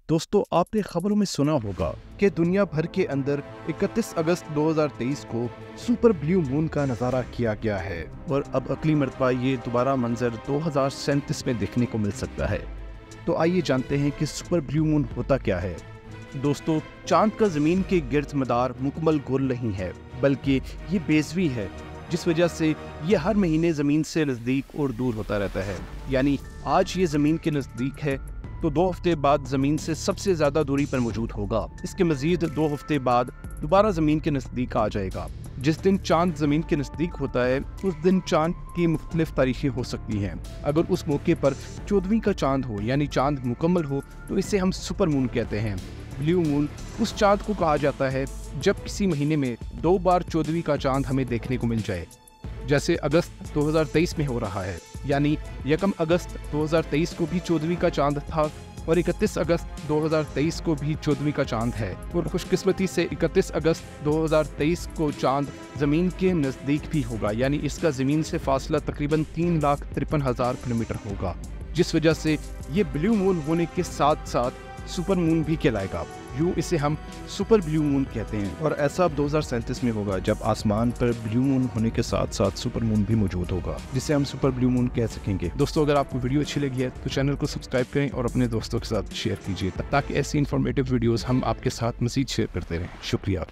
दोस्तों, आपने खबरों में सुना होगा कि दुनिया भर के अंदर 31 अगस्त 2023 को सुपर ब्लू मून का नज़ारा किया गया है और अब अगली मरतबा ये दोबारा मंजर 2037 में देखने को मिल सकता है। तो आइए जानते हैं कि सुपर ब्लू मून होता क्या है। दोस्तों, चांद का ज़मीन के गिर्द मदार मुकम्मल गोल नहीं है, बल्कि ये बेज़वी है, जिस वजह से ये हर महीने ज़मीन से नज़दीक और दूर होता रहता है। यानी आज ये ज़मीन के नज़दीक है तो 2 हफ्ते बाद ज़मीन से सबसे ज़्यादा दूरी पर मौजूद होगा। इसके मज़ीद 2 हफ्ते बाद दोबारा ज़मीन के नज़दीक आ जाएगा। जिस दिन चांद ज़मीन के नज़दीक होता है उस दिन चांद की मुख्तलिफ तारीखें हो सकती हैं। अगर उस मौके पर 14वीं का चांद हो यानी चांद मुकम्मल हो तो इसे हम सुपर मून कहते हैं। ब्लू मून उस चांद को कहा जाता है जब किसी महीने में 2 बार 14वीं का चांद हमें देखने को मिल जाए, जैसे अगस्त 2023 में हो रहा है। यानी 1 अगस्त 2023 को भी 14वीं का चांद था और 31 अगस्त 2023 को भी 14वीं का चांद है। और खुशकिस्मती से 31 अगस्त 2023 को चांद ज़मीन के नज़दीक भी होगा, यानी इसका ज़मीन से फासला तकरीबन 3,53,000 किलोमीटर होगा, जिस वजह से ये ब्लू मून होने के साथ साथ सुपर मून भी कहलाएगा। यूँ इसे हम सुपर ब्लू मून कहते हैं। और ऐसा अब 2037 में होगा जब आसमान पर ब्लू मून होने के साथ साथ सुपर मून भी मौजूद होगा, जिसे हम सुपर ब्लू मून कह सकेंगे। दोस्तों, अगर आपको वीडियो अच्छी लगी है तो चैनल को सब्सक्राइब करें और अपने दोस्तों के साथ शेयर कीजिए ताकि ऐसी इन्फॉर्मेटिव वीडियोस हम आपके साथ मज़ीद शेयर करते रहें। शुक्रिया।